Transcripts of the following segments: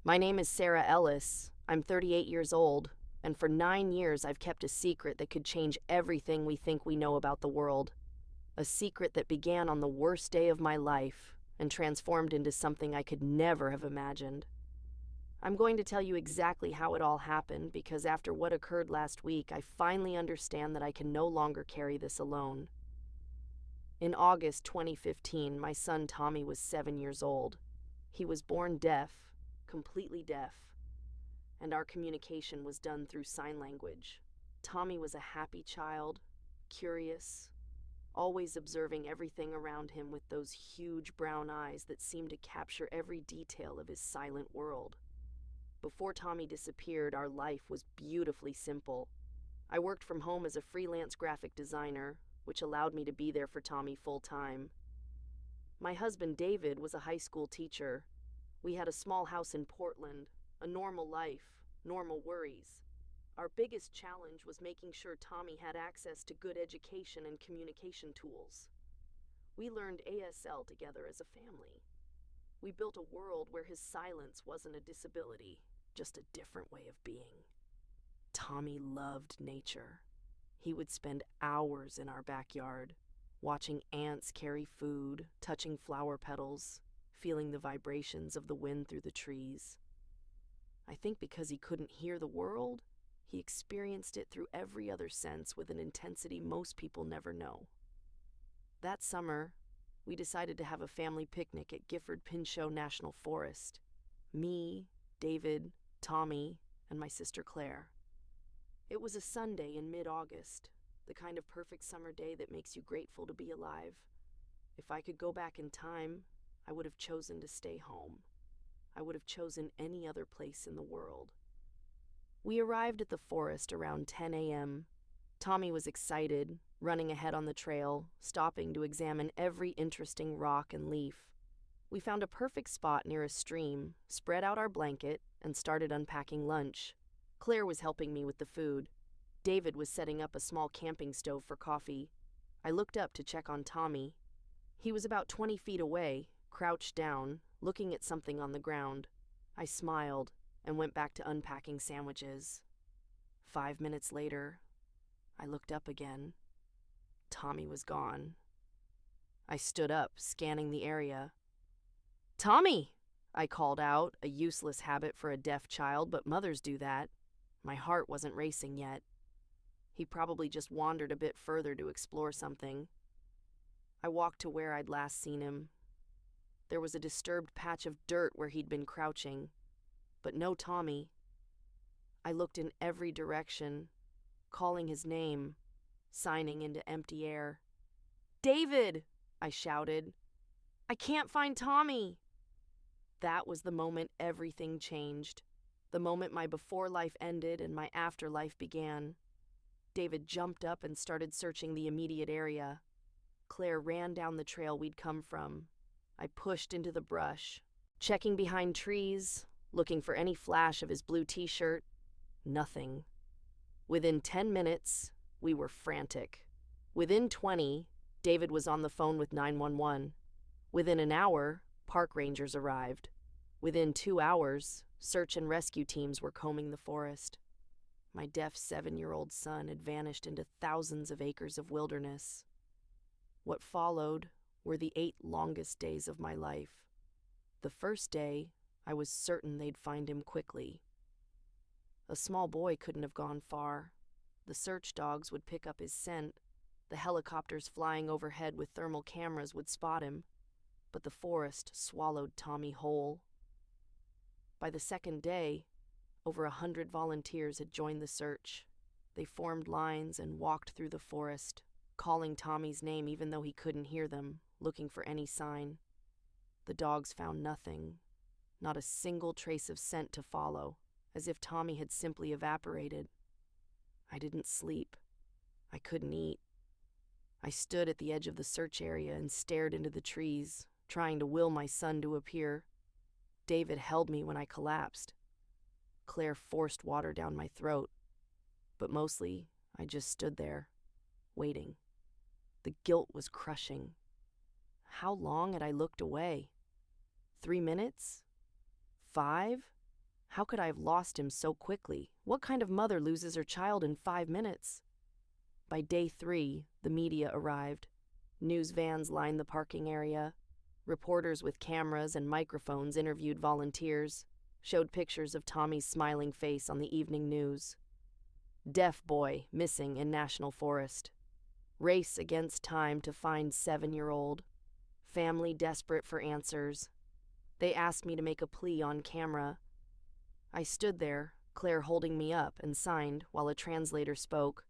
My name is Sarah Ellis. I'm 38 years old, and for 9 years I've kept a secret that could change everything we think we know about the world. A secret that began on the worst day of my life and transformed into something I could never have imagined. I'm going to tell you exactly how it all happened because after what occurred last week, I finally understand that I can no longer carry this alone. In August 2015, my son Tommy was 7 years old. He was born deaf, completely deaf, and our communication was done through sign language. Tommy was a happy child, curious, always observing everything around him with those huge brown eyes that seemed to capture every detail of his silent world. Before Tommy disappeared, our life was beautifully simple. I worked from home as a freelance graphic designer, which allowed me to be there for Tommy full-time. My husband David was a high school teacher. We had a small house in Portland, a normal life, normal worries. Our biggest challenge was making sure Tommy had access to good education and communication tools. We learned ASL together as a family. We built a world where his silence wasn't a disability, just a different way of being. Tommy loved nature. He would spend hours in our backyard, watching ants carry food, touching flower petals, feeling the vibrations of the wind through the trees. I think because he couldn't hear the world, he experienced it through every other sense with an intensity most people never know. That summer, we decided to have a family picnic at Gifford Pinchot National Forest. Me, David, Tommy, and my sister Claire. It was a Sunday in mid-August, the kind of perfect summer day that makes you grateful to be alive. If I could go back in time, I would have chosen to stay home. I would have chosen any other place in the world. We arrived at the forest around 10 a.m. Tommy was excited, running ahead on the trail, stopping to examine every interesting rock and leaf. We found a perfect spot near a stream, spread out our blanket, and started unpacking lunch. Claire was helping me with the food. David was setting up a small camping stove for coffee. I looked up to check on Tommy. He was about 20 feet away, crouched down, looking at something on the ground. I smiled and went back to unpacking sandwiches. 5 minutes later, I looked up again. Tommy was gone. I stood up, scanning the area. "Tommy!" I called out, a useless habit for a deaf child, but mothers do that. My heart wasn't racing yet. He probably just wandered a bit further to explore something. I walked to where I'd last seen him. There was a disturbed patch of dirt where he'd been crouching, but no Tommy. I looked in every direction, calling his name, signing into empty air. "David!" I shouted. "I can't find Tommy!" That was the moment everything changed. The moment my before life ended and my afterlife began. David jumped up and started searching the immediate area. Claire ran down the trail we'd come from. I pushed into the brush, checking behind trees, looking for any flash of his blue t-shirt. Nothing. Within 10 minutes, we were frantic. Within 20, David was on the phone with 911. Within an hour, park rangers arrived. Within 2 hours, search and rescue teams were combing the forest. My deaf 7-year-old son had vanished into thousands of acres of wilderness. What followed were the 8 longest days of my life. The first day, I was certain they'd find him quickly. A small boy couldn't have gone far. The search dogs would pick up his scent. The helicopters flying overhead with thermal cameras would spot him. But the forest swallowed Tommy whole. By the second day, over 100 volunteers had joined the search. They formed lines and walked through the forest, calling Tommy's name even though he couldn't hear them, looking for any sign. The dogs found nothing, not a single trace of scent to follow, as if Tommy had simply evaporated. I didn't sleep. I couldn't eat. I stood at the edge of the search area and stared into the trees, trying to will my son to appear. David held me when I collapsed. Claire forced water down my throat, but mostly I just stood there, waiting. The guilt was crushing. How long had I looked away? 3 minutes? 5? How could I have lost him so quickly? What kind of mother loses her child in 5 minutes? By day 3, the media arrived. News vans lined the parking area. Reporters with cameras and microphones interviewed volunteers, showed pictures of Tommy's smiling face on the evening news. Deaf boy missing in National Forest. Race against time to find 7-year-old. Family desperate for answers. They asked me to make a plea on camera. I stood there, Claire holding me up, and signed while a translator spoke.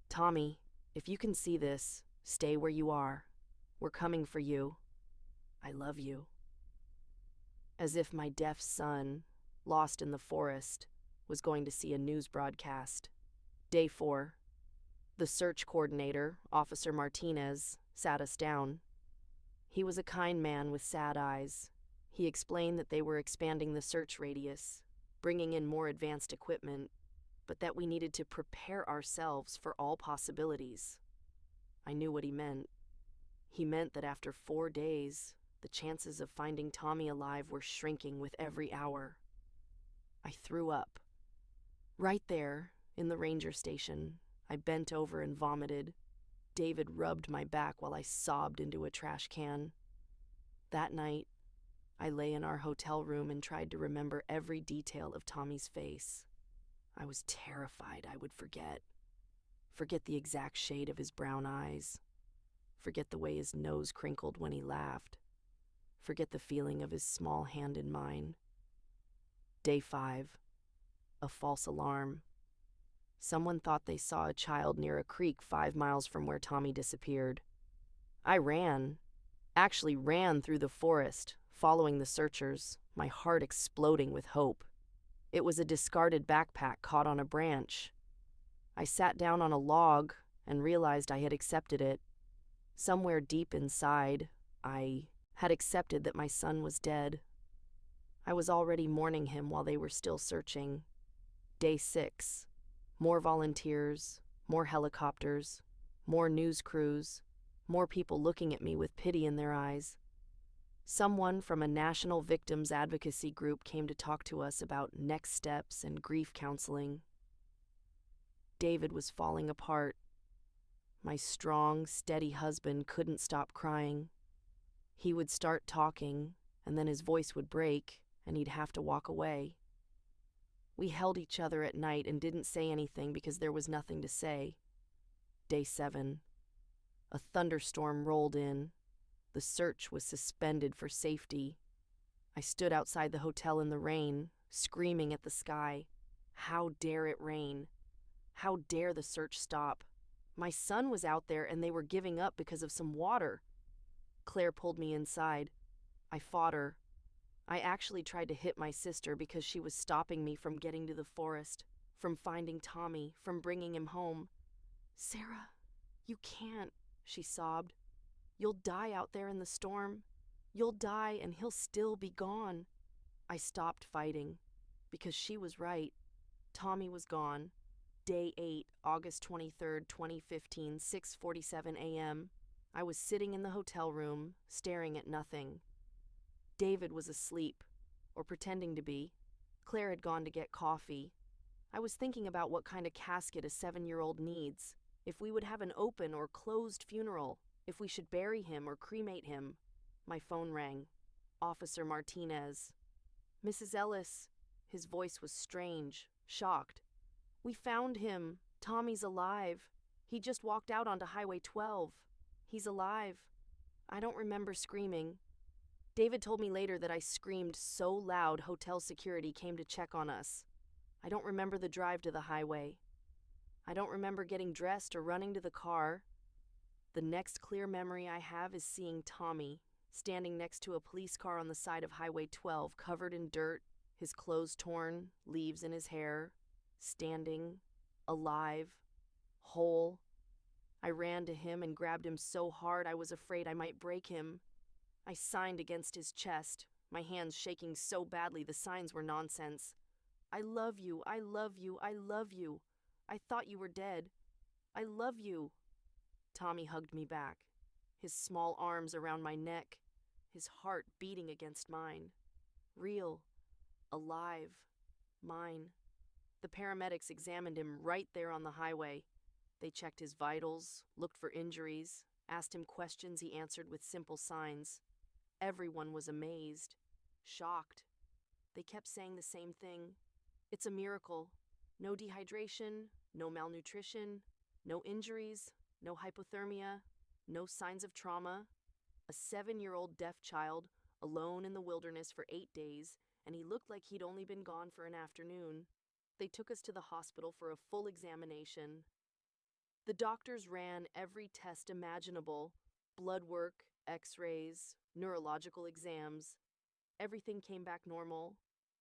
"Tommy, if you can see this, stay where you are. We're coming for you. I love you." As if my deaf son, lost in the forest, was going to see a news broadcast. Day 4. The search coordinator, Officer Martinez, sat us down. He was a kind man with sad eyes. He explained that they were expanding the search radius, bringing in more advanced equipment, but that we needed to prepare ourselves for all possibilities. I knew what he meant. He meant that after 4 days, the chances of finding Tommy alive were shrinking with every hour. I threw up. Right there, in the ranger station, I bent over and vomited. David rubbed my back while I sobbed into a trash can. That night, I lay in our hotel room and tried to remember every detail of Tommy's face. I was terrified I would forget. Forget the exact shade of his brown eyes. Forget the way his nose crinkled when he laughed. Forget the feeling of his small hand in mine. Day 5. A false alarm. Someone thought they saw a child near a creek 5 miles from where Tommy disappeared. I ran. Actually ran through the forest, following the searchers, my heart exploding with hope. It was a discarded backpack caught on a branch. I sat down on a log and realized I had accepted it. Somewhere deep inside, I had accepted that my son was dead. I was already mourning him while they were still searching. Day 6. More volunteers, more helicopters, more news crews, more people looking at me with pity in their eyes. Someone from a national victims advocacy group came to talk to us about next steps and grief counseling. David was falling apart. My strong, steady husband couldn't stop crying. He would start talking, and then his voice would break, and he'd have to walk away. We held each other at night and didn't say anything because there was nothing to say. Day 7. A thunderstorm rolled in. The search was suspended for safety. I stood outside the hotel in the rain, screaming at the sky. How dare it rain? How dare the search stop? My son was out there and they were giving up because of some water. Claire pulled me inside. I fought her. I actually tried to hit my sister because she was stopping me from getting to the forest, from finding Tommy, from bringing him home. "Sarah, you can't," she sobbed. "You'll die out there in the storm. You'll die and he'll still be gone." I stopped fighting because she was right. Tommy was gone. Day 8, August 23rd, 2015, 6:47 a.m. I was sitting in the hotel room, staring at nothing. David was asleep, or pretending to be. Claire had gone to get coffee. I was thinking about what kind of casket a 7-year-old needs, if we would have an open or closed funeral, if we should bury him or cremate him. My phone rang. Officer Martinez. "Mrs. Ellis." His voice was strange, shocked. "We found him. Tommy's alive. He just walked out onto Highway 12. He's alive." I don't remember screaming. David told me later that I screamed so loud hotel security came to check on us. I don't remember the drive to the highway. I don't remember getting dressed or running to the car. The next clear memory I have is seeing Tommy, standing next to a police car on the side of Highway 12, covered in dirt, his clothes torn, leaves in his hair, standing, alive, whole. I ran to him and grabbed him so hard I was afraid I might break him. I signed against his chest, my hands shaking so badly the signs were nonsense. "I love you, I love you, I love you. I thought you were dead. I love you." Tommy hugged me back, his small arms around my neck, his heart beating against mine. Real, alive. Mine. The paramedics examined him right there on the highway. They checked his vitals, looked for injuries, asked him questions he answered with simple signs. Everyone was amazed, shocked. They kept saying the same thing. It's a miracle. No dehydration, no malnutrition, no injuries, no hypothermia, no signs of trauma. A 7-year-old deaf child, alone in the wilderness for 8 days, and he looked like he'd only been gone for an afternoon. They took us to the hospital for a full examination. The doctors ran every test imaginable: blood work, x-rays, neurological exams. Everything came back normal,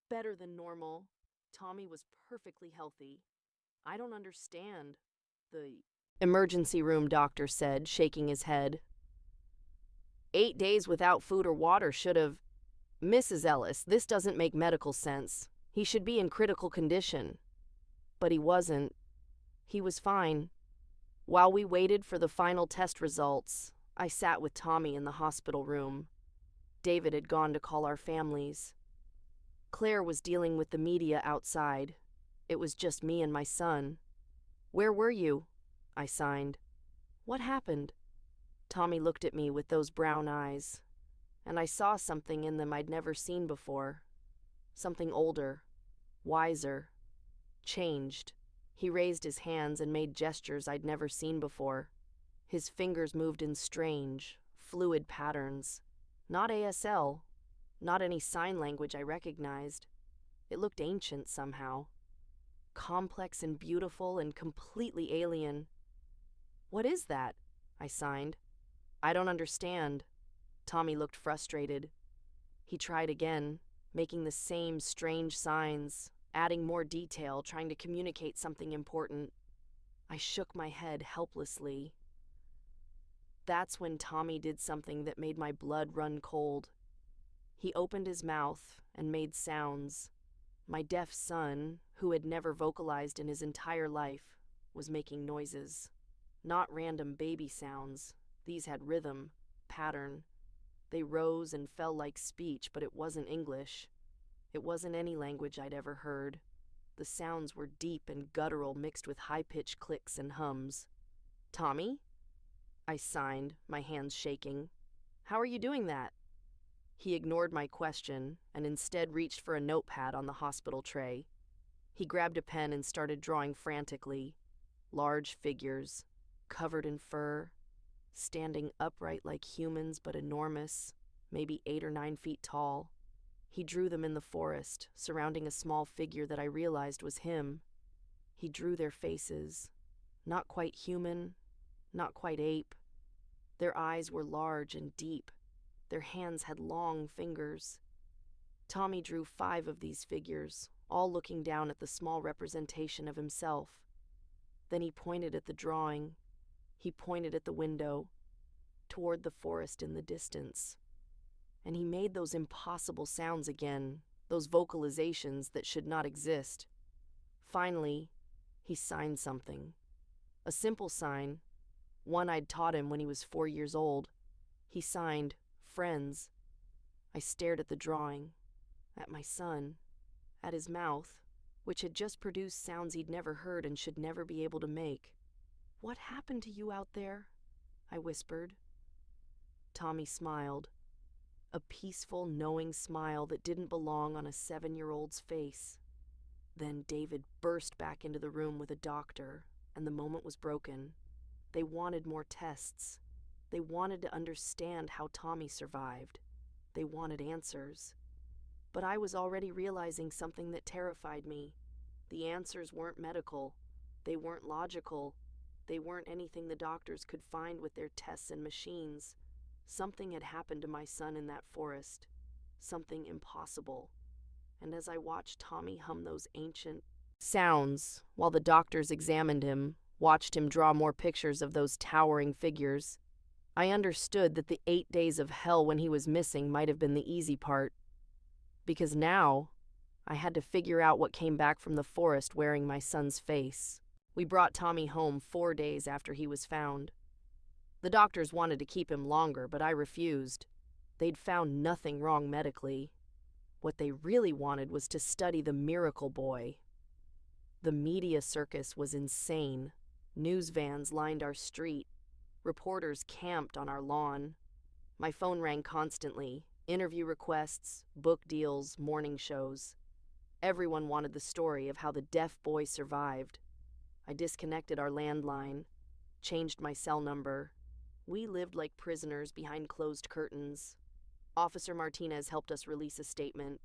better than normal. Tommy was perfectly healthy. I don't understand, the emergency room doctor said, shaking his head. 8 days without food or water should have... Mrs. Ellis, this doesn't make medical sense. He should be in critical condition. But he wasn't. He was fine. While we waited for the final test results, I sat with Tommy in the hospital room. David had gone to call our families. Claire was dealing with the media outside. It was just me and my son. "Where were you?" I signed. "What happened?" Tommy looked at me with those brown eyes, and I saw something in them I'd never seen before. Something older, wiser, changed. He raised his hands and made gestures I'd never seen before. His fingers moved in strange, fluid patterns. Not ASL, not any sign language I recognized. It looked ancient somehow. Complex and beautiful and completely alien. "What is that?" I signed. "I don't understand." Tommy looked frustrated. He tried again, making the same strange signs, adding more detail, trying to communicate something important. I shook my head helplessly. That's when Tommy did something that made my blood run cold. He opened his mouth and made sounds. My deaf son, who had never vocalized in his entire life, was making noises. Not random baby sounds. These had rhythm, pattern. They rose and fell like speech, but it wasn't English. It wasn't any language I'd ever heard. The sounds were deep and guttural, mixed with high-pitched clicks and hums. "Tommy?" I signed, my hands shaking. "How are you doing that?" He ignored my question and instead reached for a notepad on the hospital tray. He grabbed a pen and started drawing frantically. Large figures, covered in fur, standing upright like humans but enormous, maybe 8 or 9 feet tall. He drew them in the forest, surrounding a small figure that I realized was him. He drew their faces, not quite human, not quite ape. Their eyes were large and deep. Their hands had long fingers. Tommy drew 5 of these figures, all looking down at the small representation of himself. Then he pointed at the drawing. He pointed at the window, toward the forest in the distance. And he made those impossible sounds again, those vocalizations that should not exist. Finally, he signed something. A simple sign, one I'd taught him when he was 4 years old. He signed, "Friends." I stared at the drawing, at my son, at his mouth, which had just produced sounds he'd never heard and should never be able to make. "What happened to you out there?" I whispered. Tommy smiled. A peaceful, knowing smile that didn't belong on a 7-year-old's face. Then David burst back into the room with a doctor, and the moment was broken. They wanted more tests. They wanted to understand how Tommy survived. They wanted answers. But I was already realizing something that terrified me. The answers weren't medical. They weren't logical. They weren't anything the doctors could find with their tests and machines. Something had happened to my son in that forest. Something impossible. And as I watched Tommy hum those ancient sounds while the doctors examined him, watched him draw more pictures of those towering figures, I understood that the 8 days of hell when he was missing might have been the easy part. Because now, I had to figure out what came back from the forest wearing my son's face. We brought Tommy home 4 days after he was found. The doctors wanted to keep him longer, but I refused. They'd found nothing wrong medically. What they really wanted was to study the miracle boy. The media circus was insane. News vans lined our street. Reporters camped on our lawn. My phone rang constantly. Interview requests, book deals, morning shows. Everyone wanted the story of how the deaf boy survived. I disconnected our landline, changed my cell number. We lived like prisoners behind closed curtains. Officer Martinez helped us release a statement.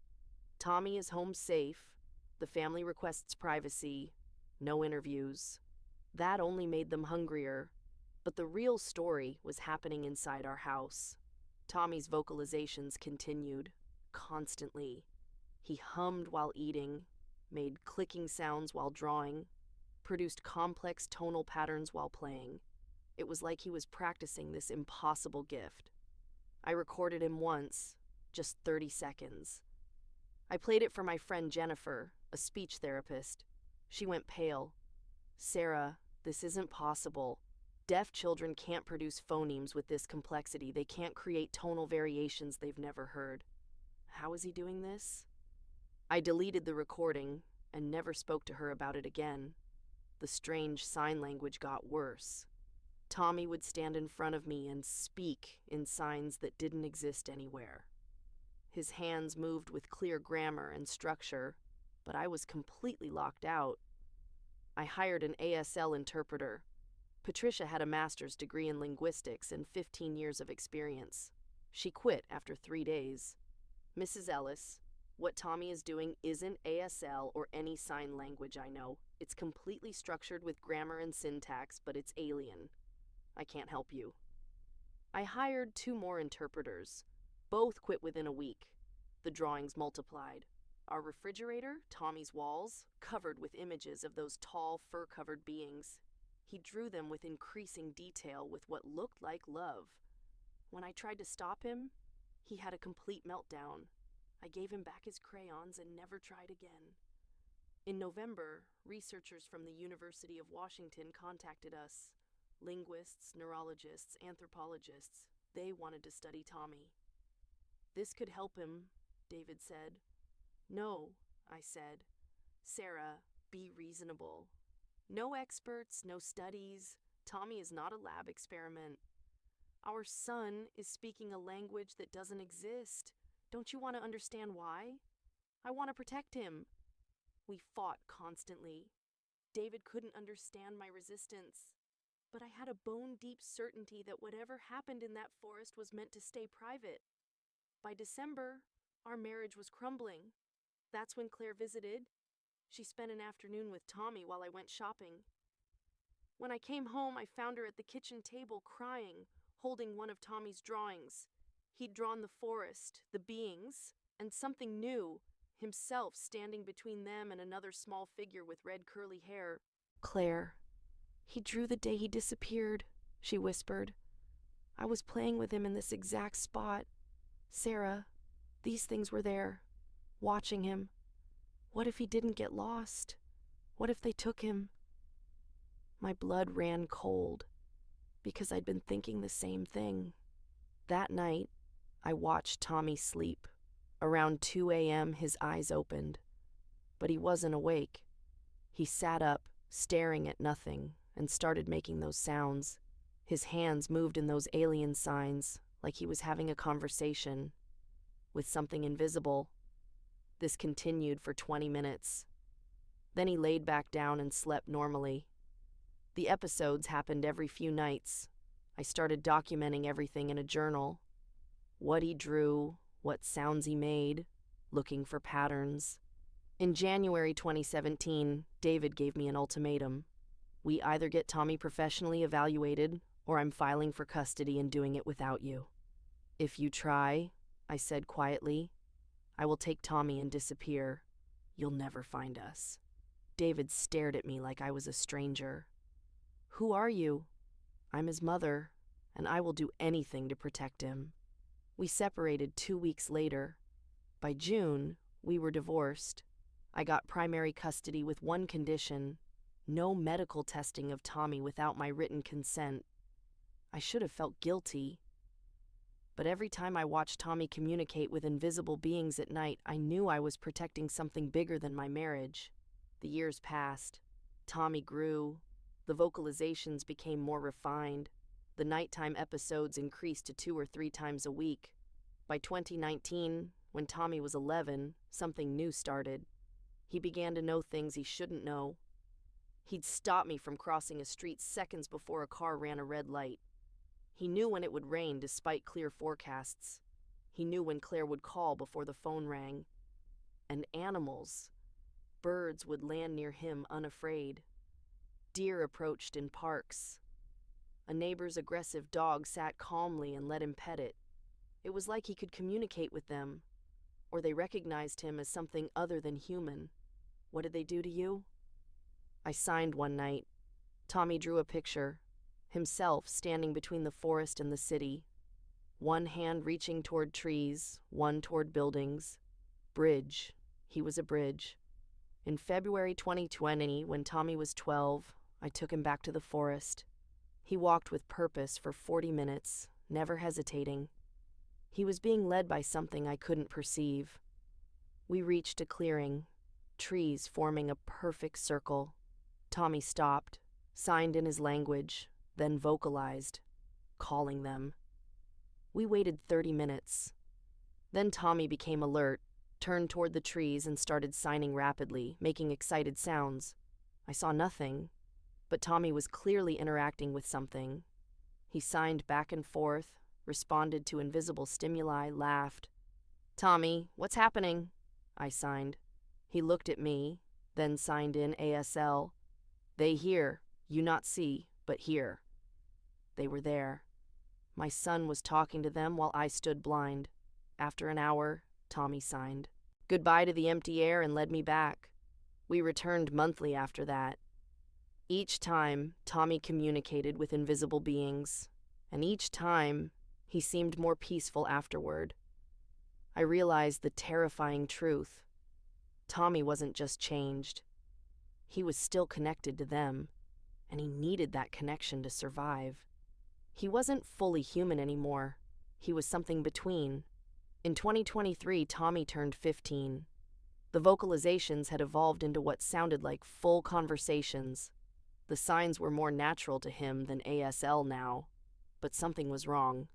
Tommy is home safe. The family requests privacy. No interviews. That only made them hungrier. But the real story was happening inside our house. Tommy's vocalizations continued, constantly. He hummed while eating, made clicking sounds while drawing, produced complex tonal patterns while playing. It was like he was practicing this impossible gift. I recorded him once, just 30 seconds. I played it for my friend Jennifer, a speech therapist. She went pale. "Sarah, this isn't possible. Deaf children can't produce phonemes with this complexity. They can't create tonal variations they've never heard. How is he doing this?" I deleted the recording and never spoke to her about it again. The strange sign language got worse. Tommy would stand in front of me and speak in signs that didn't exist anywhere. His hands moved with clear grammar and structure, but I was completely locked out. I hired an ASL interpreter. Patricia had a master's degree in linguistics and 15 years of experience. She quit after 3 days. "Mrs. Ellis, what Tommy is doing isn't ASL or any sign language I know. It's completely structured with grammar and syntax, but it's alien. I can't help you." I hired 2 more interpreters. Both quit within a week. The drawings multiplied. Our refrigerator, Tommy's walls, covered with images of those tall, fur-covered beings. He drew them with increasing detail with what looked like love. When I tried to stop him, he had a complete meltdown. I gave him back his crayons and never tried again. In November, researchers from the University of Washington contacted us. Linguists, neurologists, anthropologists. They wanted to study Tommy. "This could help him," David said. "No," I said. "Sarah, be reasonable. No experts, no studies. Tommy is not a lab experiment. Our son is speaking a language that doesn't exist. Don't you want to understand why? I want to protect him." We fought constantly. David couldn't understand my resistance. But I had a bone-deep certainty that whatever happened in that forest was meant to stay private. By December, our marriage was crumbling. That's when Claire visited. She spent an afternoon with Tommy while I went shopping. When I came home, I found her at the kitchen table crying, holding one of Tommy's drawings. He'd drawn the forest, the beings, and something new, himself standing between them and another small figure with red curly hair. "Claire, he drew the day he disappeared," she whispered. "I was playing with him in this exact spot. Sarah, these things were there, watching him. What if he didn't get lost? What if they took him?" My blood ran cold, because I'd been thinking the same thing. That night, I watched Tommy sleep. Around 2 a.m., his eyes opened. But he wasn't awake. He sat up, staring at nothing, and started making those sounds. His hands moved in those alien signs, like he was having a conversation with something invisible. This continued for 20 minutes. Then he laid back down and slept normally. The episodes happened every few nights. I started documenting everything in a journal. What he drew, what sounds he made, looking for patterns. In January 2017, David gave me an ultimatum. "We either get Tommy professionally evaluated, or I'm filing for custody and doing it without you." "If you try," I said quietly, "I will take Tommy and disappear. You'll never find us." David stared at me like I was a stranger. "Who are you?" "I'm his mother, and I will do anything to protect him." We separated 2 weeks later. By June, we were divorced. I got primary custody with one condition: no medical testing of Tommy without my written consent. I should have felt guilty. But every time I watched Tommy communicate with invisible beings at night, I knew I was protecting something bigger than my marriage. The years passed. Tommy grew. The vocalizations became more refined. The nighttime episodes increased to 2 or 3 times a week. By 2019, when Tommy was 11, something new started. He began to know things he shouldn't know. He'd stop me from crossing a street seconds before a car ran a red light. He knew when it would rain despite clear forecasts. He knew when Claire would call before the phone rang. And animals, birds would land near him unafraid. Deer approached in parks. A neighbor's aggressive dog sat calmly and let him pet it. It was like he could communicate with them, or they recognized him as something other than human. What did they do to you? I signed one night. Tommy drew a picture, himself standing between the forest and the city. One hand reaching toward trees, one toward buildings. Bridge. He was a bridge. In February 2020, when Tommy was 12, I took him back to the forest. He walked with purpose for 40 minutes, never hesitating. He was being led by something I couldn't perceive. We reached a clearing, trees forming a perfect circle. Tommy stopped, signed in his language, then vocalized, calling them. We waited 30 minutes. Then Tommy became alert, turned toward the trees and started signing rapidly, making excited sounds. I saw nothing, but Tommy was clearly interacting with something. He signed back and forth, responded to invisible stimuli, laughed. "Tommy, what's happening?" I signed. He looked at me, then signed in ASL. "They hear, you not see, but hear." They were there. My son was talking to them while I stood blind. After an hour, Tommy signed goodbye to the empty air and led me back. We returned monthly after that. Each time, Tommy communicated with invisible beings, and each time, he seemed more peaceful afterward. I realized the terrifying truth. Tommy wasn't just changed. He was still connected to them, and he needed that connection to survive. He wasn't fully human anymore. He was something between. In 2023, Tommy turned 15. The vocalizations had evolved into what sounded like full conversations. The signs were more natural to him than ASL now. But something was wrong.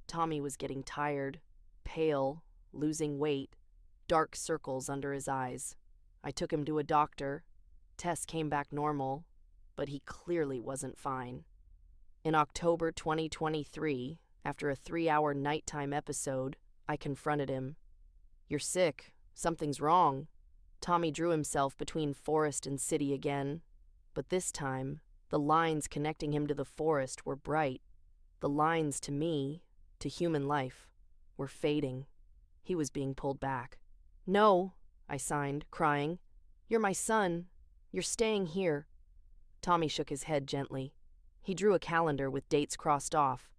Tommy was getting tired, pale, losing weight, dark circles under his eyes. I took him to a doctor. Tests came back normal, but he clearly wasn't fine. In October 2023, after a 3-hour nighttime episode, I confronted him. "You're sick. Something's wrong." Tommy drew himself between forest and city again, but this time, the lines connecting him to the forest were bright. The lines to me, to human life, were fading. He was being pulled back. "No," I signed, crying. "You're my son. You're staying here." Tommy shook his head gently. He drew a calendar with dates crossed off,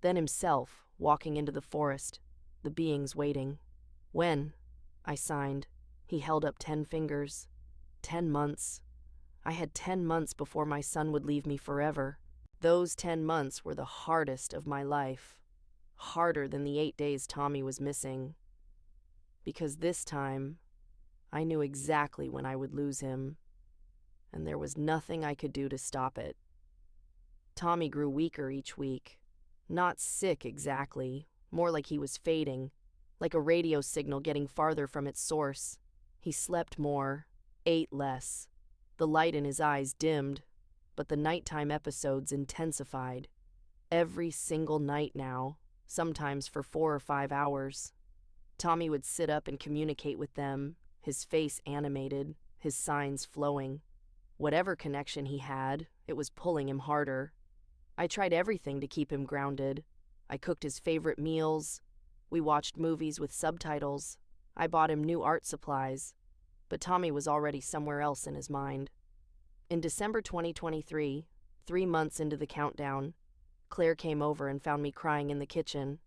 then himself, walking into the forest, the beings waiting. "When?" I signed. He held up 10 fingers. 10 months. I had 10 months before my son would leave me forever. Those 10 months were the hardest of my life. Harder than the 8 days Tommy was missing. Because this time, I knew exactly when I would lose him, and there was nothing I could do to stop it. Tommy grew weaker each week. Not sick exactly, more like he was fading, like a radio signal getting farther from its source. He slept more, ate less. The light in his eyes dimmed, but the nighttime episodes intensified. Every single night now, sometimes for 4 or 5 hours. Tommy would sit up and communicate with them, his face animated, his signs flowing. Whatever connection he had, it was pulling him harder. I tried everything to keep him grounded. I cooked his favorite meals. We watched movies with subtitles. I bought him new art supplies. But Tommy was already somewhere else in his mind. In December 2023, 3 months into the countdown, Claire came over and found me crying in the kitchen.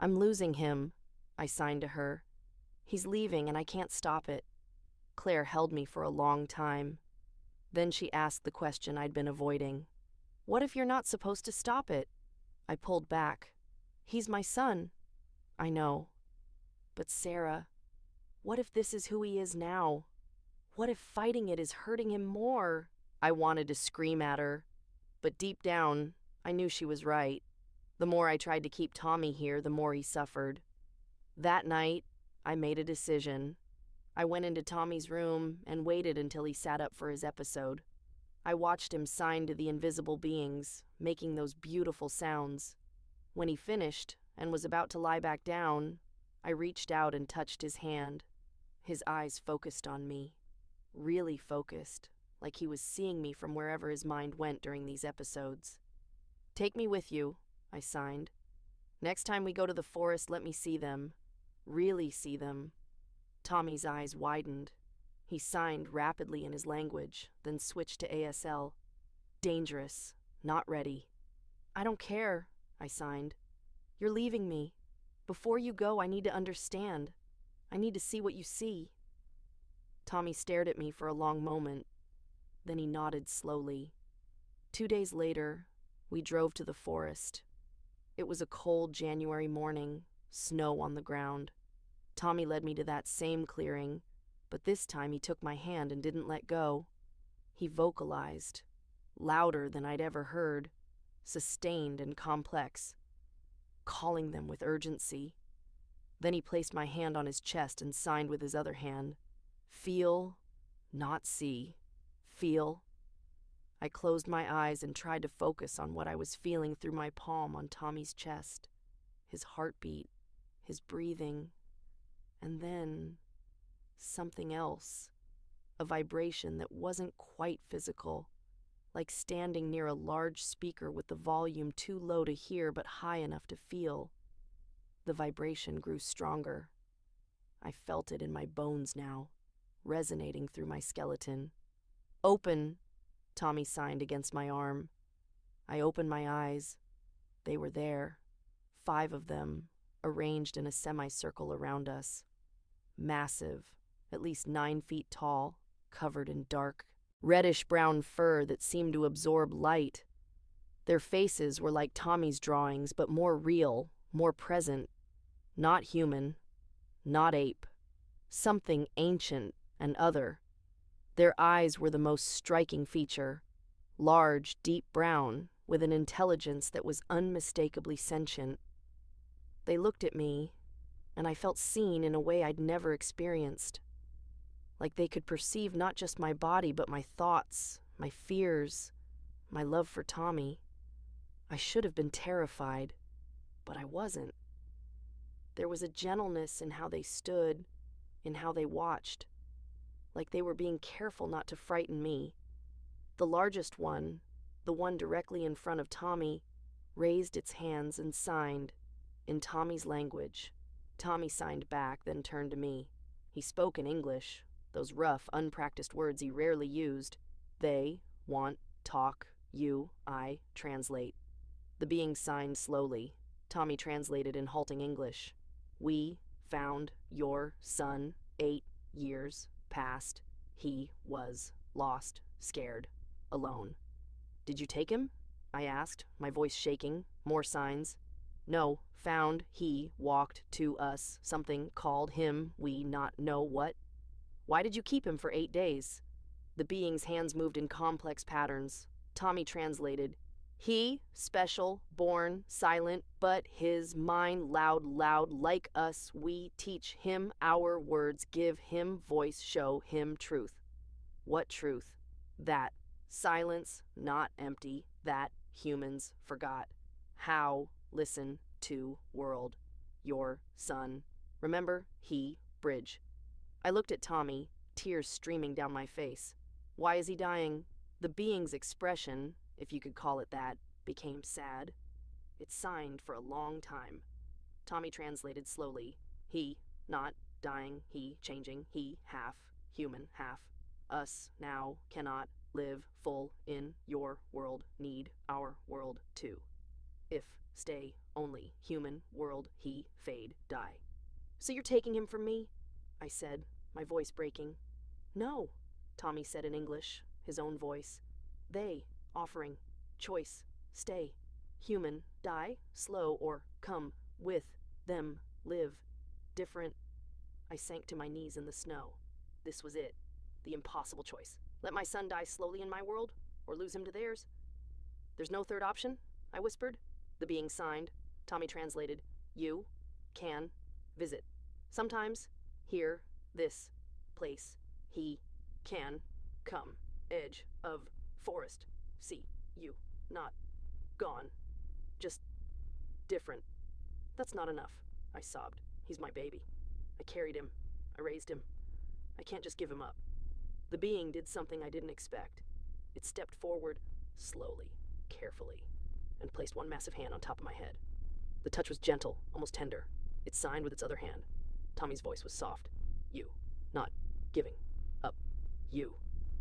"I'm losing him," I signed to her. "He's leaving and I can't stop it." Claire held me for a long time. Then she asked the question I'd been avoiding. "What if you're not supposed to stop it?" I pulled back. "He's my son. I know. But Sarah, what if this is who he is now? What if fighting it is hurting him more? I wanted to scream at her, but deep down, I knew she was right. The more I tried to keep Tommy here, the more he suffered. That night, I made a decision. I went into Tommy's room and waited until he sat up for his episode. I watched him sign to the invisible beings, making those beautiful sounds. When he finished and was about to lie back down, I reached out and touched his hand. His eyes focused on me. Really focused, like he was seeing me from wherever his mind went during these episodes. "Take me with you," I signed. "Next time we go to the forest, let me see them. Really see them." Tommy's eyes widened. He signed rapidly in his language, then switched to ASL. "Dangerous. Not ready." "I don't care," I signed. "You're leaving me. Before you go, I need to understand. I need to see what you see." Tommy stared at me for a long moment. Then he nodded slowly. 2 days later, we drove to the forest. It was a cold January morning, snow on the ground. Tommy led me to that same clearing, but this time he took my hand and didn't let go. He vocalized, louder than I'd ever heard, sustained and complex, calling them with urgency. Then he placed my hand on his chest and signed with his other hand. "Feel, not see. Feel." I closed my eyes and tried to focus on what I was feeling through my palm on Tommy's chest, his heartbeat, his breathing, and then something else, a vibration that wasn't quite physical, like standing near a large speaker with the volume too low to hear but high enough to feel. The vibration grew stronger. I felt it in my bones now, resonating through my skeleton. "Open," Tommy signed against my arm. I opened my eyes. They were there, 5 of them, arranged in a semicircle around us. Massive, at least 9 feet tall, covered in dark, reddish-brown fur that seemed to absorb light. Their faces were like Tommy's drawings, but more real, more present. Not human, not ape. Something ancient and other. Their eyes were the most striking feature. Large, deep brown, with an intelligence that was unmistakably sentient. They looked at me, and I felt seen in a way I'd never experienced. Like they could perceive not just my body, but my thoughts, my fears, my love for Tommy. I should have been terrified, but I wasn't. There was a gentleness in how they stood, in how they watched, like they were being careful not to frighten me. The largest one, the one directly in front of Tommy, raised its hands and signed, in Tommy's language. Tommy signed back, then turned to me. He spoke in English, those rough, unpracticed words he rarely used. They, want, talk, you, I, translate. The being signed slowly. Tommy translated in halting English. "We found your son 8 years past. He was lost, scared, alone." "Did you take him?" I asked, my voice shaking. More signs. "No, found, he walked to us, something called him, we not know what." "Why did you keep him for 8 days?" The being's hands moved in complex patterns. Tommy translated. "He, special, born, silent, but his mind loud, like us. We teach him our words, give him voice, show him truth." "What truth?" "That silence, not empty, that humans forgot. How listen to world. Your son. Remember, he, bridge." I looked at Tommy, tears streaming down my face. "Why is he dying?" The being's expression, if you could call it that, became sad. It signed for a long time. Tommy translated slowly. "He, not dying, he, changing, he, half, human, half. Us, now, cannot live full in your world, need our world too. If, stay, only, human, world, he, fade, die." "So you're taking him from me?" I said, my voice breaking. "No," Tommy said in English, his own voice. "They, offering, choice, stay, human, die, slow, or come, with them, Live. Different. I sank to my knees in the snow. This was it. The impossible choice. Let my son die slowly in my world, or lose him to theirs? There's no third option, I whispered. The being signed. Tommy translated. You can visit. Sometimes, here, this place, he can come. Edge of forest. See you. Not gone. Just different. That's not enough, I sobbed. He's my baby. I carried him. I raised him. I can't just give him up. The being did something I didn't expect. It stepped forward, slowly, carefully, and placed one massive hand on top of my head. The touch was gentle, almost tender. It signed with its other hand. Tommy's voice was soft. You. Not giving up. You.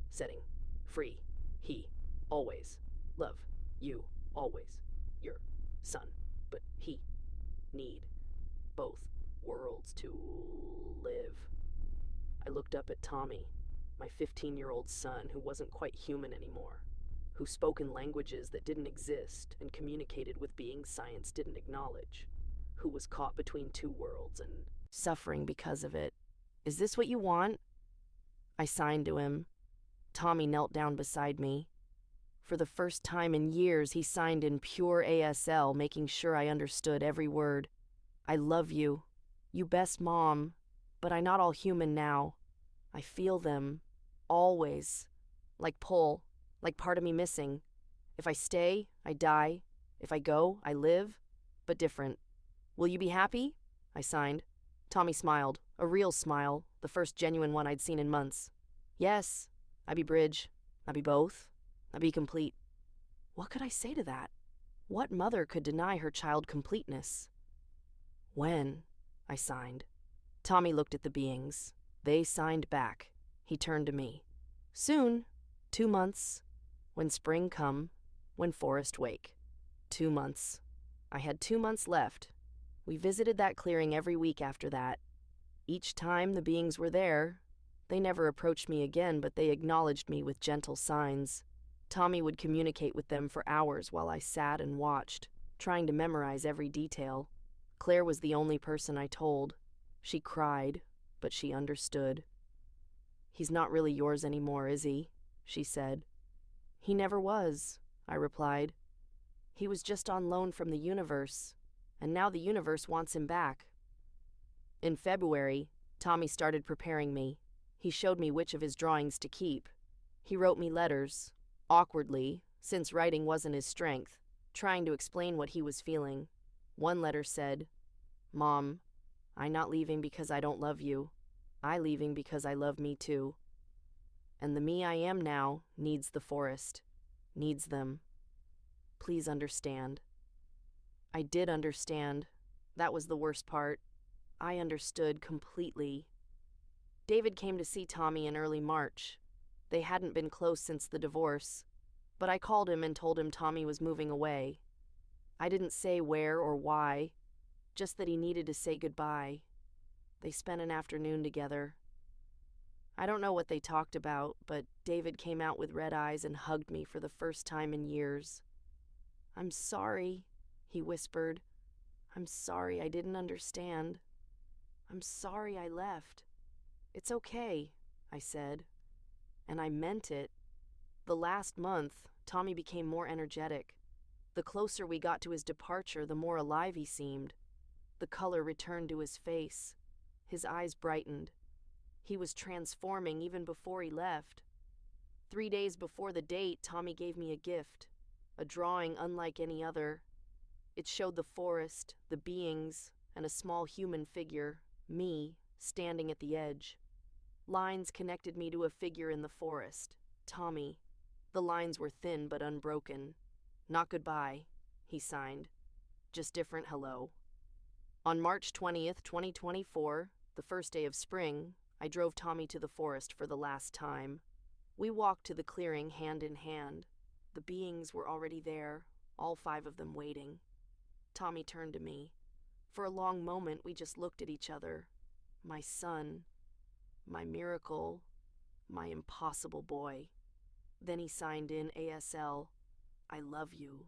Setting free. He. Always. Love. You. Always. Your son. But he. Need. Both worlds to live. I looked up at Tommy, my 15-year-old son who wasn't quite human anymore, who spoke in languages that didn't exist and communicated with beings science didn't acknowledge, who was caught between two worlds and suffering because of it. Is this what you want? I signed to him. Tommy knelt down beside me. For the first time in years, he signed in pure ASL, making sure I understood every word. I love you. You best mom. But I'm not all human now. I feel them. Always. Like pull. Like part of me missing. If I stay, I die. If I go, I live. But different. Will you be happy? I signed. Tommy smiled. A real smile. The first genuine one I'd seen in months. Yes. I be bridge. I be both. I be complete. What could I say to that? What mother could deny her child completeness? When? I signed. Tommy looked at the beings. They signed back. He turned to me. Soon. 2 months. When spring come. When forest wake. 2 months. I had 2 months left. We visited that clearing every week after that. Each time the beings were there. They never approached me again, but they acknowledged me with gentle signs. Tommy would communicate with them for hours while I sat and watched, trying to memorize every detail. Claire was the only person I told. She cried, but she understood. He's not really yours anymore, is he? She said. He never was, I replied. He was just on loan from the universe, and now the universe wants him back. In February, Tommy started preparing me. He showed me which of his drawings to keep. He wrote me letters, awkwardly, since writing wasn't his strength, trying to explain what he was feeling. One letter said, Mom, I not leaving because I don't love you. I leaving because I love me too. And the me I am now needs the forest, needs them. Please understand. I did understand. That was the worst part. I understood completely. David came to see Tommy in early March. They hadn't been close since the divorce, but I called him and told him Tommy was moving away. I didn't say where or why, just that he needed to say goodbye. They spent an afternoon together. I don't know what they talked about, but David came out with red eyes and hugged me for the first time in years. I'm sorry, he whispered. I'm sorry I didn't understand. I'm sorry I left. It's okay, I said. And I meant it. The last month, Tommy became more energetic. The closer we got to his departure, the more alive he seemed. The color returned to his face. His eyes brightened. He was transforming even before he left. 3 days before the date, Tommy gave me a gift, a drawing unlike any other. It showed the forest, the beings, and a small human figure, me, standing at the edge. Lines connected me to a figure in the forest, Tommy. The lines were thin but unbroken. Not goodbye, he signed. Just different hello. On March 20th, 2024, the first day of spring, I drove Tommy to the forest for the last time. We walked to the clearing hand in hand. The beings were already there, all 5 of them waiting. Tommy turned to me. For a long moment, we just looked at each other. My son, my miracle, my impossible boy. Then he signed in ASL, I love you,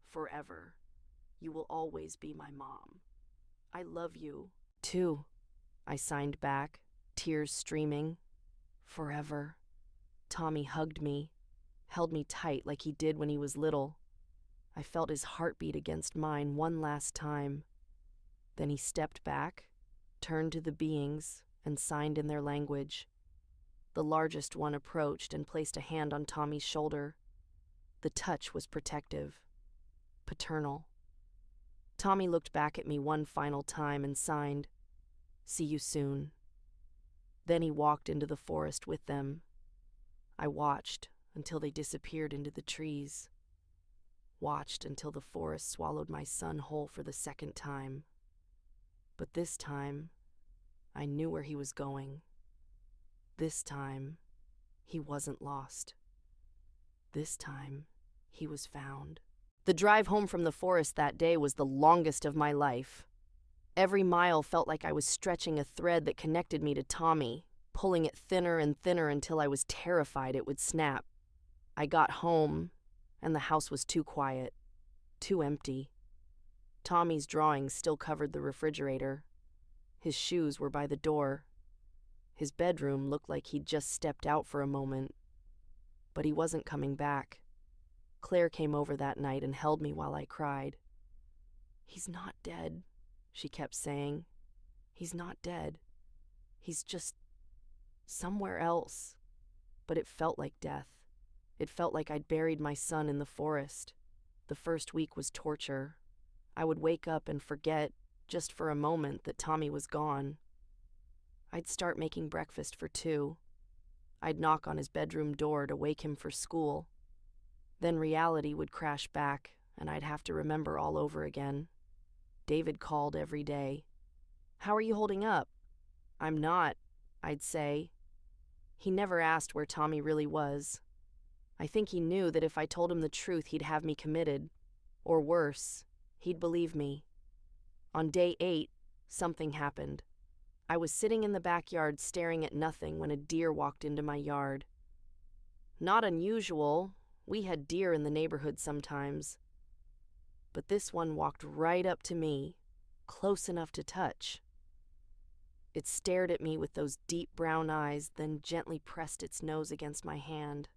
forever. You will always be my mom. I love you, too, I signed back, tears streaming. Forever. Tommy hugged me, held me tight like he did when he was little. I felt his heartbeat against mine one last time. Then he stepped back, turned to the beings, and signed in their language. The largest one approached and placed a hand on Tommy's shoulder. The touch was protective, paternal. Tommy looked back at me one final time and signed, "See you soon." Then he walked into the forest with them. I watched until they disappeared into the trees. Watched until the forest swallowed my son whole for the second time. But this time, I knew where he was going. This time, he wasn't lost. This time, he was found. The drive home from the forest that day was the longest of my life. Every mile felt like I was stretching a thread that connected me to Tommy, pulling it thinner and thinner until I was terrified it would snap. I got home, and the house was too quiet, too empty. Tommy's drawings still covered the refrigerator. His shoes were by the door. His bedroom looked like he'd just stepped out for a moment. But he wasn't coming back. Claire came over that night and held me while I cried. "He's not dead," she kept saying. "He's not dead. He's just somewhere else." But it felt like death. It felt like I'd buried my son in the forest. The first week was torture. I would wake up and forget, just for a moment, that Tommy was gone. I'd start making breakfast for 2. I'd knock on his bedroom door to wake him for school. Then reality would crash back, and I'd have to remember all over again. David called every day. "How are you holding up?" "I'm not," I'd say. He never asked where Tommy really was. I think he knew that if I told him the truth, he'd have me committed. Or worse, he'd believe me. On day 8, something happened. I was sitting in the backyard staring at nothing when a deer walked into my yard. Not unusual. We had deer in the neighborhood sometimes. But this one walked right up to me, close enough to touch. It stared at me with those deep brown eyes, then gently pressed its nose against my hand.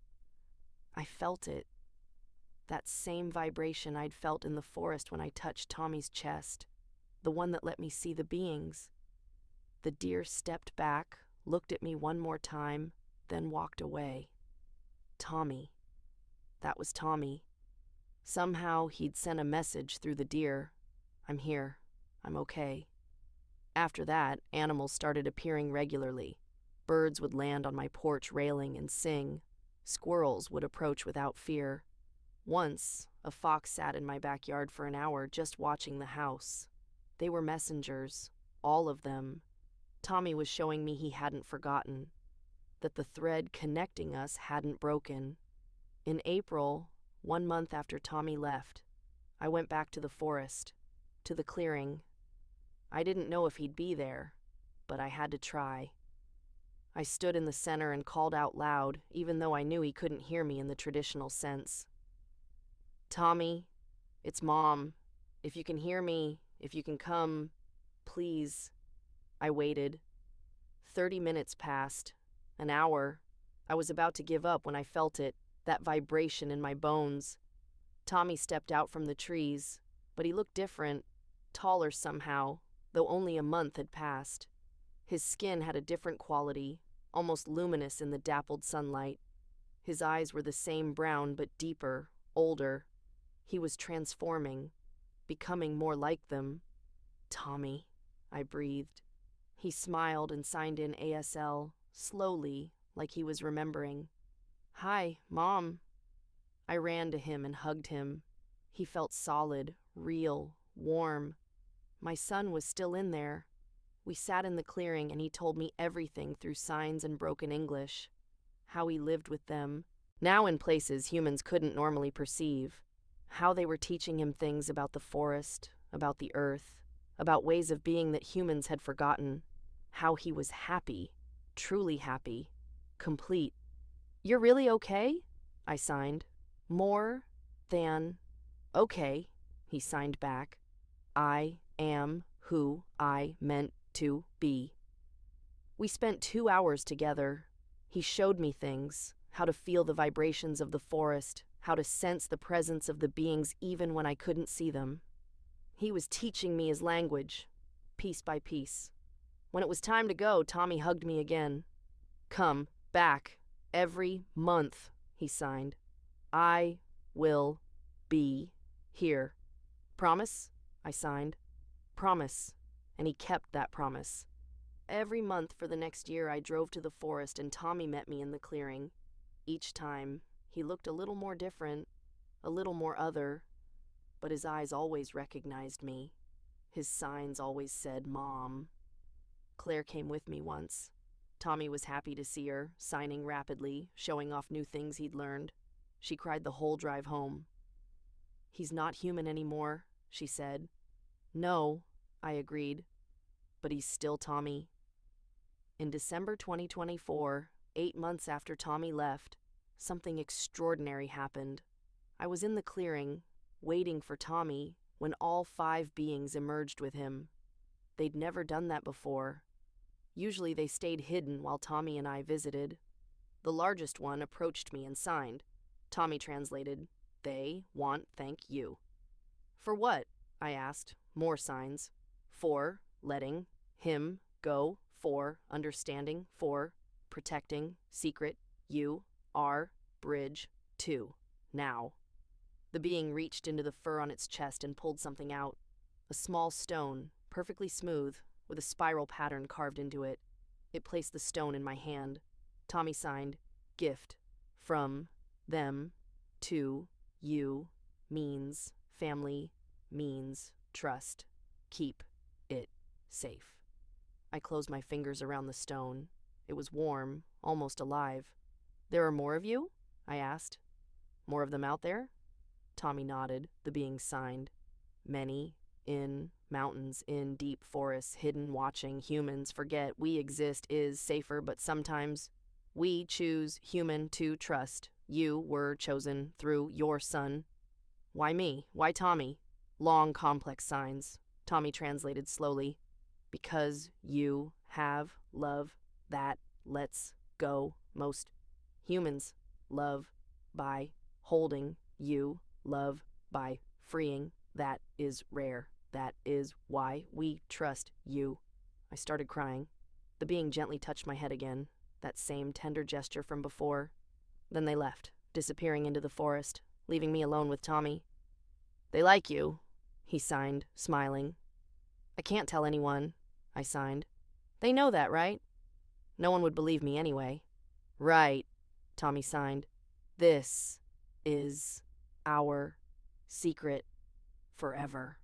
I felt it. That same vibration I'd felt in the forest when I touched Tommy's chest, the one that let me see the beings. The deer stepped back, looked at me one more time, then walked away. Tommy. That was Tommy. Somehow he'd sent a message through the deer. "I'm here. I'm okay." After that, animals started appearing regularly. Birds would land on my porch railing and sing. Squirrels would approach without fear. Once, a fox sat in my backyard for an hour just watching the house. They were messengers, all of them. Tommy was showing me he hadn't forgotten, that the thread connecting us hadn't broken. In April, 1 month after Tommy left, I went back to the forest, to the clearing. I didn't know if he'd be there, but I had to try. I stood in the center and called out loud, even though I knew he couldn't hear me in the traditional sense. "Tommy, it's Mom. If you can hear me, if you can come, please." I waited. 30 minutes passed. An hour. I was about to give up when I felt it, that vibration in my bones. Tommy stepped out from the trees, but he looked different, taller somehow, though only a month had passed. His skin had a different quality, almost luminous in the dappled sunlight. His eyes were the same brown but deeper, older. He was transforming, becoming more like them. "Tommy," I breathed. He smiled and signed in ASL, slowly, like he was remembering. "Hi, Mom." I ran to him and hugged him. He felt solid, real, warm. My son was still in there. We sat in the clearing and he told me everything through signs and broken English. How he lived with them, now in places humans couldn't normally perceive. How they were teaching him things about the forest, about the earth, about ways of being that humans had forgotten. How he was happy, truly happy, complete. "You're really okay?" I signed. "More than okay," he signed back. "I am who I meant to be. We spent 2 hours together. He showed me things, how to feel the vibrations of the forest, how to sense the presence of the beings even when I couldn't see them. He was teaching me his language, piece by piece. When it was time to go, Tommy hugged me again. "Come back every month," he signed. "I will be here." "Promise?" I signed. "Promise." And he kept that promise. Every month for the next year, I drove to the forest and Tommy met me in the clearing. Each time, he looked a little more different, a little more other, but his eyes always recognized me. His signs always said, "Mom." Claire came with me once. Tommy was happy to see her, signing rapidly, showing off new things he'd learned. She cried the whole drive home. "He's not human anymore," she said. "No," I agreed, "but he's still Tommy." In December 2024, 8 months after Tommy left, something extraordinary happened. I was in the clearing, waiting for Tommy, when all 5 beings emerged with him. They'd never done that before. Usually they stayed hidden while Tommy and I visited. The largest one approached me and signed. Tommy translated, "They want thank you." "For what?" I asked. More signs. "For letting him go, for understanding, for protecting, secret, you are bridge to now." The being reached into the fur on its chest and pulled something out. A small stone, perfectly smooth, with a spiral pattern carved into it. It placed the stone in my hand. Tommy signed, "Gift from them to you means family, means trust. Keep it safe." I closed my fingers around the stone. It was warm, almost alive. "There are more of you?" I asked. "More of them out there?" Tommy nodded. The being signed. "Many, in mountains, in deep forests, hidden, watching. Humans forget we exist is safer, but sometimes we choose human to trust. You were chosen through your son." "Why me? Why Tommy?" Long, complex signs. Tommy translated slowly. "Because you have love that lets go. Most humans love by holding. You love by freeing. That is rare. That is why we trust you." I started crying. The being gently touched my head again, that same tender gesture from before. Then they left, disappearing into the forest, leaving me alone with Tommy. "They like you," he signed, smiling. "I can't tell anyone," I signed. "They know that, right?" "No one would believe me anyway." "Right," Tommy signed. "This is our secret forever."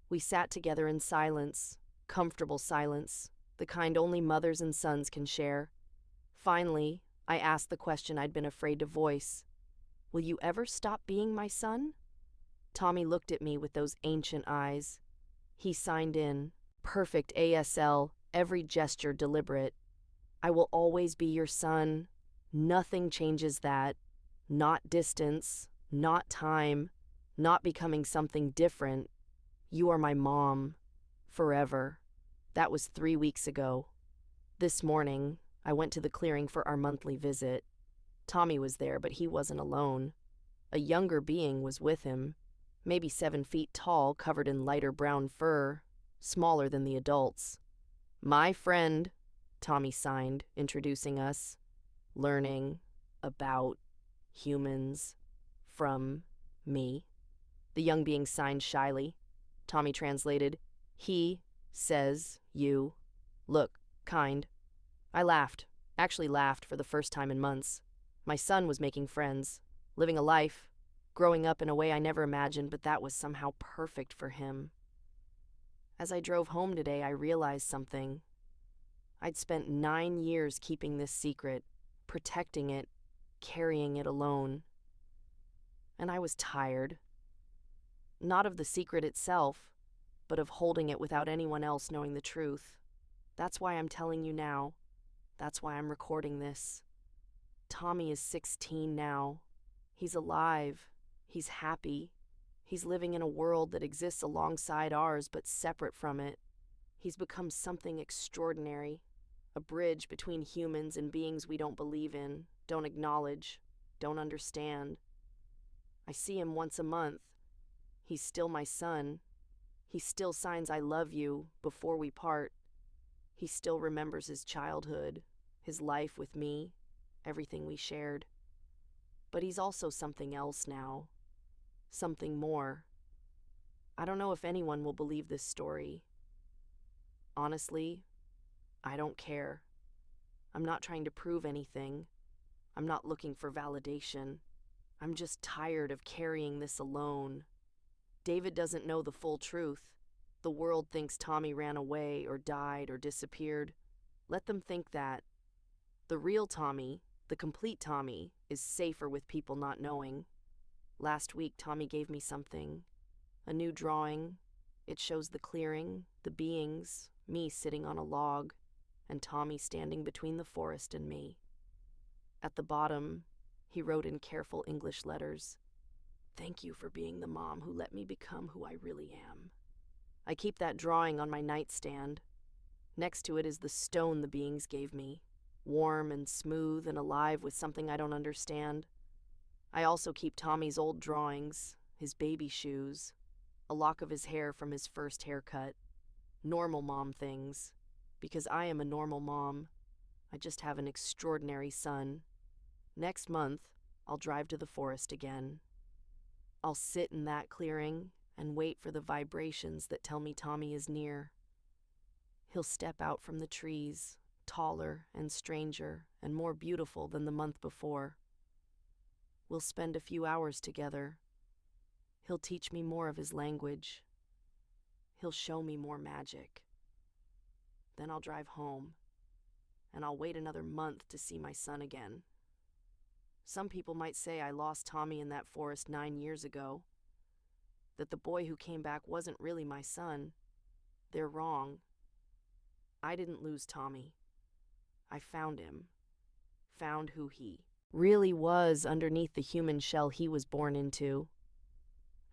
We sat together in silence, comfortable silence, the kind only mothers and sons can share. Finally, I asked the question I'd been afraid to voice. "Will you ever stop being my son?" Tommy looked at me with those ancient eyes. He signed in, perfect ASL, every gesture deliberate. "I will always be your son. Nothing changes that. Not distance, not time, not becoming something different. You are my mom. Forever." That was 3 weeks ago. This morning, I went to the clearing for our monthly visit. Tommy was there, but he wasn't alone. A younger being was with him, maybe 7 feet tall, covered in lighter brown fur, smaller than the adults. "My friend," Tommy signed, introducing us. "Learning about humans from me." The young being signed shyly. Tommy translated, "He says you look kind." I laughed, actually laughed for the first time in months. My son was making friends, living a life, growing up in a way I never imagined, but that was somehow perfect for him. As I drove home today, I realized something. I'd spent 9 years keeping this secret, protecting it, carrying it alone. And I was tired. Not of the secret itself, but of holding it without anyone else knowing the truth. That's why I'm telling you now. That's why I'm recording this. Tommy is 16 now. He's alive. He's happy. He's living in a world that exists alongside ours but separate from it. He's become something extraordinary, a bridge between humans and beings we don't believe in, don't acknowledge, don't understand. I see him once a month. He's still my son. He still signs "I love you" before we part. He still remembers his childhood, his life with me, everything we shared. But he's also something else now. Something more. I don't know if anyone will believe this story. Honestly, I don't care. I'm not trying to prove anything. I'm not looking for validation. I'm just tired of carrying this alone. David doesn't know the full truth. The world thinks Tommy ran away or died or disappeared. Let them think that. The real Tommy, the complete Tommy, is safer with people not knowing. Last week, Tommy gave me something. A new drawing. It shows the clearing, the beings, me sitting on a log, and Tommy standing between the forest and me. At the bottom, he wrote in careful English letters, "Thank you for being the mom who let me become who I really am." I keep that drawing on my nightstand. Next to it is the stone the beings gave me, warm and smooth and alive with something I don't understand. I also keep Tommy's old drawings, his baby shoes, a lock of his hair from his first haircut, normal mom things, because I am a normal mom. I just have an extraordinary son. Next month, I'll drive to the forest again. I'll sit in that clearing and wait for the vibrations that tell me Tommy is near. He'll step out from the trees, taller and stranger and more beautiful than the month before. We'll spend a few hours together. He'll teach me more of his language. He'll show me more magic. Then I'll drive home, and I'll wait another month to see my son again. Some people might say I lost Tommy in that forest 9 years ago, that the boy who came back wasn't really my son. They're wrong. I didn't lose Tommy. I found him, found who he really was underneath the human shell he was born into.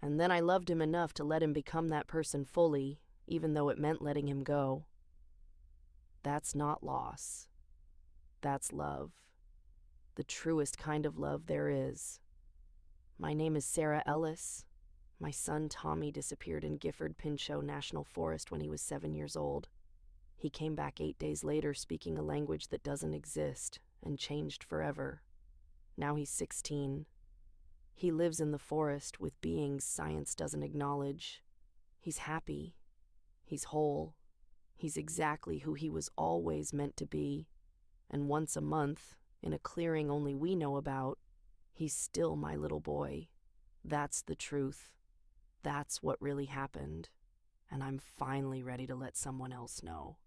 And then I loved him enough to let him become that person fully, even though it meant letting him go. That's not loss. That's love. The truest kind of love there is. My name is Sarah Ellis. My son Tommy disappeared in Gifford Pinchot National Forest when he was 7 years old. He came back 8 days later speaking a language that doesn't exist and changed forever. Now he's 16. He lives in the forest with beings science doesn't acknowledge. He's happy. He's whole. He's exactly who he was always meant to be. And once a month, in a clearing only we know about, he's still my little boy. That's the truth. That's what really happened. And I'm finally ready to let someone else know.